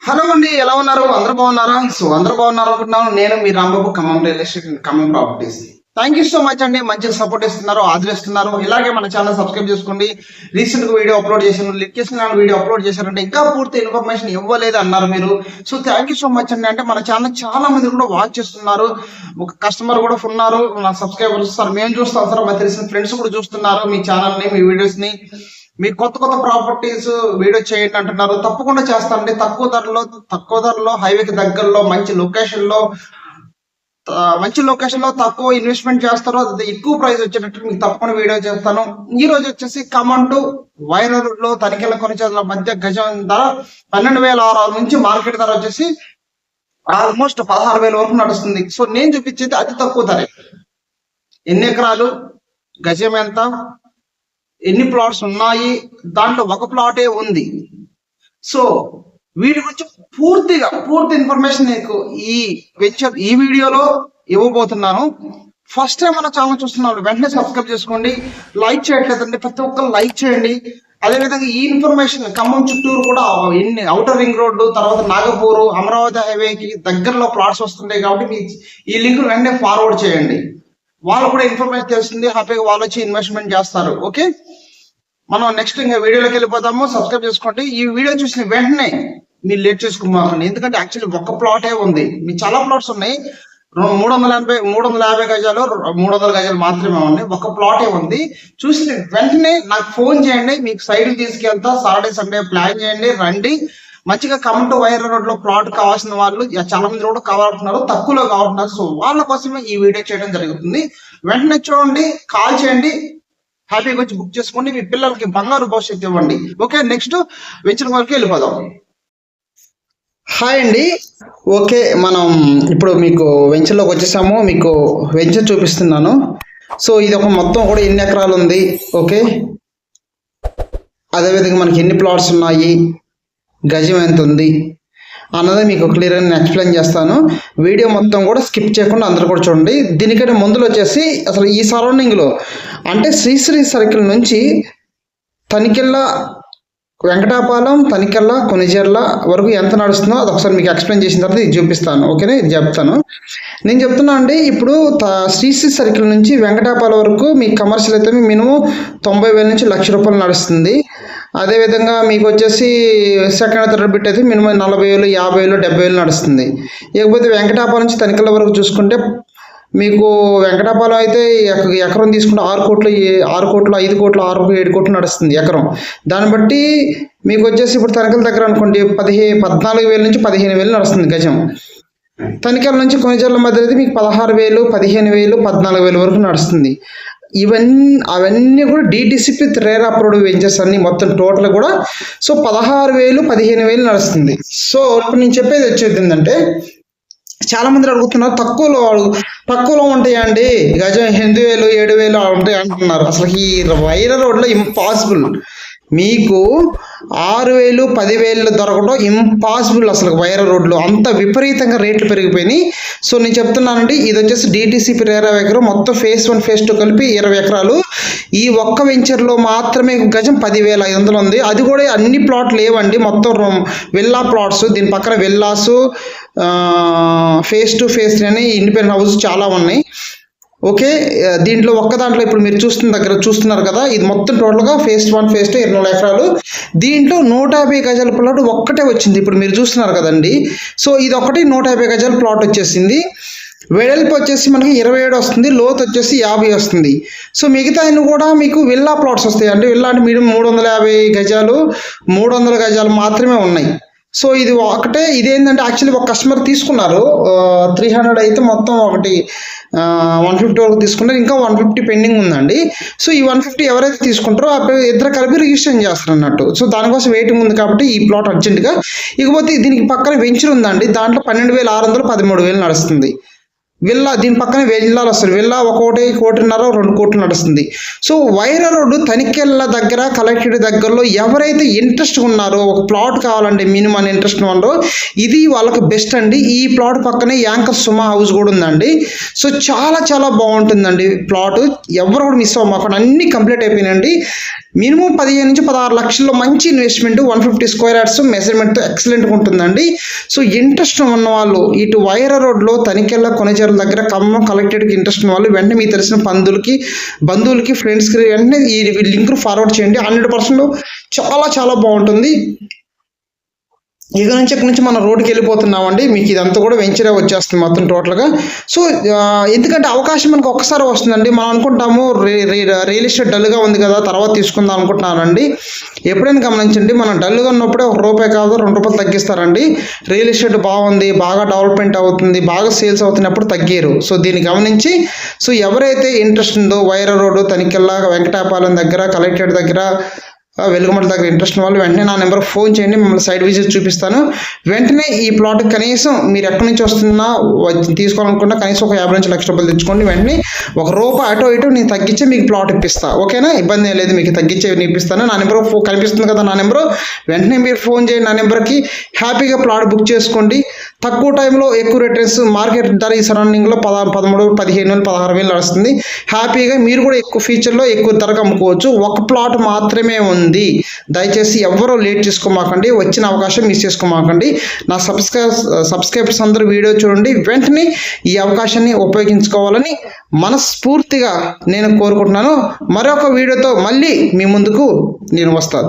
Hello అండి, ఎలా ఉన్నారు? అందరూ బాగున్నారా? అందరూ బాగున్నారు అనుకుంటున్నాను. నేను మీ Rambabu, Khammam real estate and Khammam properties. Thank you so much అండి. మంచిగా సపోర్ట్ ఇస్తున్నారు, ఆదరిస్తున్నారు. ఇలాగే మన ఛానల్ సబ్స్క్రైబ్ చేసుకోండి. రీసెంట్ గా వీడియో అప్లోడ్ చేశాను, లింక్ చేసిన వీడియో అప్లోడ్ చేశారంటే ఇంకా పూర్తి ఇన్ఫర్మేషన్ ఇవ్వలేదు అన్నారు మీరు. So thank you so much అండి. అంటే మన ఛానల్ చాలా మంది కూడా వాచ్ చేస్తున్నారు. ఒక కస్టమర్ కూడా ఉన్నారు, నా సబ్స్క్రైబర్స్. సార్ మేము చూస్తాం సార్, మాకు తెలిసిన ఫ్రెండ్స్ కూడా చూస్తున్నారు మీ ఛానల్ ని, మీ వీడియోస్ ని. మీరు కొత్త కొత్త ప్రాపర్టీస్ వీడియో చేయండి అంటున్నారు. తప్పకుండా చేస్తానండి. తక్కువ ధరలో హైవేకి దగ్గరలో మంచి లొకేషన్ లో తక్కువ ఇన్వెస్ట్మెంట్ చేస్తారో అది ఎక్కువ ప్రైస్ వచ్చేటట్టు మీకు తప్పకుండా వీడియో చేస్తాను. ఈ రోజు వచ్చేసి ఖమ్మం టు వైరల్ లో తనిఖీల కొనిచేల మధ్య గజం ధర 12,600 నుంచి మార్కెట్ ధర వచ్చేసి ఆల్మోస్ట్ 16,000 వరకు నడుస్తుంది. సో నేను చూపించేది అతి తక్కువ ధరే. ఎన్ని ఎకరాలు, గజం ఎంత, ఎన్ని ప్లాట్స్ ఉన్నాయి, దాంట్లో ఒక ప్లాటే ఉంది. సో వీటి గురించి పూర్తి ఇన్ఫర్మేషన్ నీకు ఈ వీడియోలో ఇవ్వబోతున్నాను. ఫస్ట్ టైం మన ఛానల్ చూస్తున్నారు, వెంటనే సబ్స్క్రైబ్ చేసుకోండి. లైక్ చేయట్లేదండి, ప్రతి ఒక్కరు లైక్ చేయండి. అదేవిధంగా ఈ ఇన్ఫర్మేషన్ ఖమ్మం చుట్టూరు కూడా ఎన్ని ఔటర్ రింగ్ రోడ్డు, తర్వాత నాగపూర్, అమరావతి హైవేకి దగ్గరలో ప్లాట్స్ వస్తుంటాయి. కాబట్టి ఈ లింక్ వెంటనే ఫార్వర్డ్ చేయండి. వాళ్ళు కూడా ఇన్ఫర్మేషన్ తెలుస్తుంది, హ్యాపీగా వాళ్ళు వచ్చి ఇన్వెస్ట్మెంట్ చేస్తారు. ఓకే, మనం నెక్స్ట్ ఇంకా వీడియోలోకి వెళ్ళిపోతాము. సబ్స్క్రైబ్ చేసుకోండి. ఈ వీడియో చూసిన వెంటనే మీరు లేట్ చేసుకోమాకండి, ఎందుకంటే యాక్చువల్లీ ఒక ప్లాటే ఉంది. మీకు చాలా ప్లాట్స్ ఉన్నాయి. 350 గజాలు, 300 గజాలు మాత్రమే ఉన్నాయి. ఒక ప్లాటే ఉంది. చూసిన వెంటనే నాకు ఫోన్ చేయండి, మీకు సైడ్ తీసుకెళ్తా. సాటర్డే సండే ప్లాన్ చేయండి, రండి. మంచిగా ఖమ్మం టు వైరల్ రోడ్ లో ప్లాట్ కావాల్సిన వాళ్ళు చాలా మంది కూడా కావాలంటున్నారు, తక్కువలో కావాలంటున్నారు. సో వాళ్ళ కోసమే ఈ వీడియో చేయడం జరుగుతుంది. వెంటనే చూడండి, కాల్ చేయండి, హ్యాపీగా వచ్చి బుక్ చేసుకోండి. మీ పిల్లలకి బంగారు భవిష్యత్తు ఇవ్వండి. ఓకే, నెక్స్ట్ వెంచర్ వరకు వెళ్ళిపోదాం. హాయ్ అండి. ఓకే, మనం ఇప్పుడు మీకు వెంచర్లోకి వచ్చేసాము. మీకు వెంచర్ చూపిస్తున్నాను. సో ఇది ఒక మొత్తం కూడా ఎన్ని ఎకరాలు ఉంది, ఓకే, అదేవిధంగా మనకి ఎన్ని ప్లాట్స్ ఉన్నాయి, గజం ఎంత ఉంది అన్నది మీకు క్లియర్గా నేను ఎక్స్ప్లెయిన్ చేస్తాను. వీడియో మొత్తం కూడా స్కిప్ చేయకుండా అందరూ కూడా చూడండి. దీనికంటే ముందులో వచ్చేసి అసలు ఈ సరౌండింగ్లో అంటే శ్రీశ్రీ సర్కిల్ నుంచి తనికెళ్ళ, వెంకటాపాలెం, తనికెళ్ళ, కొనిజర్ల వరకు ఎంత నడుస్తుందో అది ఒకసారి మీకు ఎక్స్ప్లెయిన్ చేసిన తర్వాత ఇది చూపిస్తాను. ఓకేనా, ఇది చెప్తాను. నేను చెప్తున్నా అండి, ఇప్పుడు శ్రీశ్రీ సర్కిల్ నుంచి వెంకటాపాలెం వరకు మీ కమర్షియల్ అయితే మినిమం 90,000 నుంచి ₹1,00,000 నడుస్తుంది. అదేవిధంగా మీకు వచ్చేసి సెకండ్ థర్డ్ బిట్ అయితే మినిమం 40,000, 50,000, 70,000 నడుస్తుంది. ఇకపోతే వెంకటాపాలెం నుంచి తనికెళ్ళ వరకు చూసుకుంటే మీకు వెంకటాపాలెం అయితే ఎకరం తీసుకుంటే 6 కోట్లు, 5 కోట్లు, 6, 7 కోట్లు నడుస్తుంది ఎకరం. దాన్ని బట్టి మీకు వచ్చేసి ఇప్పుడు తనికెళ్ళ దగ్గర అనుకోండి 14,000 నుంచి 15,000 నడుస్తుంది గజం. తనికెళ్ళ నుంచి కొనిజర్ల మధ్య అయితే మీకు 16,000, 15,000, 14,000 వరకు నడుస్తుంది. అవన్నీ కూడా డిటిసిపి రేరా అప్రూవ్డ్ వెంచర్స్ అన్ని మొత్తం టోటల్ కూడా. సో 16,000, 15,000 నడుస్తుంది. సో ఇప్పుడు నేను చెప్పేది వచ్చేది ఏంటంటే, చాలా మంది అడుగుతున్నారు తక్కువలో ఉంటాయా అండి, గజం 8,000, 7,000 ఉంటాయి అంటున్నారు. అసలు ఈ వైరల్ రోడ్లో ఇంపాసిబుల్. మీకు 6,000, 10,000 దొరకడం ఇంపాసిబుల్. అసలు వైరల్ రోడ్లో అంత విపరీతంగా రేట్లు పెరిగిపోయినాయి. సో నేను చెప్తున్నానండి, ఇది వచ్చేసి డిటిసిపి రేరా ఎకరం మొత్తం ఫేజ్ 1, ఫేజ్ 2 కలిపి 20 ఎకరాలు. ఈ ఒక్క వెంచర్లో మాత్రమే గజం 10,500 ఉంది. అది కూడా అన్ని ప్లాట్లు లేవండి, మొత్తం విల్లా ప్లాట్స్. దీని పక్కన విల్లాస్, ఫేజ్ 2, ఫేజ్ 3 అని ఇండిపెండెంట్ హౌస్ చాలా ఉన్నాయి. ఓకే, దీంట్లో దాంట్లో ఇప్పుడు మీరు చూస్తున్నారు కదా, ఇది మొత్తం టోటల్గా ఫేజ్ 1, ఫేజ్ 2 24 ఎకరాలు. దీంట్లో 150 గజాల ప్లాట్ ఒక్కటే వచ్చింది, ఇప్పుడు మీరు చూస్తున్నారు కదండి. సో ఇది ఒకటి 150 గజాల ప్లాట్ వచ్చేసింది. వెడల్పు వచ్చేసి మనకి 27 వస్తుంది, లోతు వచ్చేసి 50 వస్తుంది. సో మిగతా కూడా మీకు విల్లా ప్లాట్స్ వస్తాయి. అంటే విల్లా అంటే మీడియం 350 గజాలు, 300 గజాలు మాత్రమే ఉన్నాయి. సో ఇది ఒకటే. ఇదేంటంటే యాక్చువల్లీ ఒక కస్టమర్ తీసుకున్నారు 300 అయితే మొత్తం ఒకటి 150 వరకు తీసుకున్నారు, ఇంకా 150 పెండింగ్ ఉందండి. సో ఈ 150 ఎవరైతే తీసుకుంటారో ఇద్దరు కలిపి రిజిస్ట్రేషన్ చేస్తారు అన్నట్టు. సో దానికోసం వెయిటింగ్ ఉంది కాబట్టి ఈ ప్లాట్ అర్జెంటుగా. ఇకపోతే దీనికి పక్కన వెంచర్ ఉందండి, దాంట్లో 12,600, 13,000 నడుస్తుంది. విల్లా దీని పక్కన విల్లాలు వస్తుంది. విల్లా 1 కోటిన్నర, 2 కోట్లు నడుస్తుంది. సో వైరల్ రోడ్డు తనికెళ్ళ దగ్గర, కలెక్టరేట్ దగ్గరలో ఎవరైతే ఇంట్రెస్ట్ ఉన్నారో, ఒక ప్లాట్ కావాలంటే మినిమం ఇంట్రెస్ట్ ఉన్నారో ఇది వాళ్ళకి బెస్ట్ అండి. ఈ ప్లాట్ పక్కనే యాంకర్ సుమా హౌస్ కూడా ఉందండి. సో చాలా చాలా బాగుంటుందండి ప్లాట్. ఎవరు కూడా మిస్ అవ్వమాకండి, అన్ని కంప్లీట్ అయిపోయినాయండి. మినిమం 15 నుంచి 16 లక్షల్లో మంచి ఇన్వెస్ట్మెంట్, 150 స్క్వేర్ యార్డ్స్ మెజర్మెంట్తో ఎక్సలెంట్గా ఉంటుందండి. సో ఇంట్రెస్ట్ ఉన్న వాళ్ళు ఇటు వైరా రోడ్లో తనికెళ్ళ కొనజర్ల దగ్గర ఖమ్మం కలెక్టరేట్కి ఇంట్రెస్ట్ ఉన్న వాళ్ళు వెంటనే మీకు తెలిసిన బంధువులకి ఫ్రెండ్స్కి వెంటనే ఈ లింక్ ఫార్వర్డ్ చేయండి. 100% చాలా చాలా బాగుంటుంది. ఇక్కడ నుంచి మనం రోడ్డుకి వెళ్ళిపోతున్నామండి. మీకు ఇదంతా కూడా వెంచరే వచ్చేస్తుంది మొత్తం టోటల్గా. సో ఎందుకంటే అవకాశం మనకు ఒక్కసారి వస్తుందండి. మనం అనుకుంటాము రియల్ ఎస్టేట్ డల్గా ఉంది కదా తర్వాత తీసుకుందాం అనుకుంటున్నానండి. ఎప్పుడైనా గమనించండి, మనం డల్గా ఉన్నప్పుడే ₹1 కాదు ₹2 తగ్గిస్తారండి. రియల్ ఎస్టేట్ బాగుంది, బాగా డెవలప్మెంట్ అవుతుంది, బాగా సేల్స్ అవుతున్నప్పుడు తగ్గారు. సో దీన్ని గమనించి సో ఎవరైతే ఇంట్రెస్ట్ ఉందో వైరా రోడ్డు తనికెళ్ళ వెంకటాపాలెం దగ్గర కలెక్టరేట్ దగ్గర వెలుగుమల దగ్గర ఇంట్రెస్ట్ వాళ్ళు వెంటనే నా నెంబర్కి ఫోన్ చేయండి. మిమ్మల్ని సైడ్ విజిట్ చూపిస్తాను. వెంటనే ఈ ప్లాట్ కనీసం మీరు ఎక్కడి నుంచి వస్తున్నా తీసుకోవాలనుకున్నా కనీసం ఒక 50 నుంచి ₹1,00,000 తెచ్చుకోండి. వెంటనే ₹1 అటో ఇటో నేను తగ్గించి మీకు ప్లాట్ ఇప్పిస్తా. ఓకేనా, ఇబ్బంది ఏం లేదు, మీకు తగ్గించే ఇప్పిస్తాను. నా నెంబర్ కనిపిస్తుంది కదా నా నెంబరు, వెంటనే మీరు ఫోన్ చేయండి నా నెంబర్కి. హ్యాపీగా ప్లాట్ బుక్ చేసుకోండి. తక్కువ టైంలో ఎక్కువ రిటర్న్స్. మార్కెట్ ధర ఈ సరౌండింగ్లో 13, 15, 16,000 నడుస్తుంది. హ్యాపీగా మీరు కూడా ఎక్కువ ఫీచర్లో ఎక్కువ ధరకు అమ్ముకోవచ్చు. ఒక ప్లాట్ మాత్రమే ఉంది. దయచేసి ఎవరో లేట్ చేసుకోమాకండి, వచ్చిన అవకాశం మిస్ చేసుకోమాకండి. నా సబ్స్క్రైబర్స్ అందరూ వీడియో చూడండి, వెంటనే ఈ అవకాశాన్ని ఉపయోగించుకోవాలని మనస్ఫూర్తిగా నేను కోరుకుంటున్నాను. మరొక వీడియోతో మళ్ళీ మీ ముందుకు నేను వస్తాను.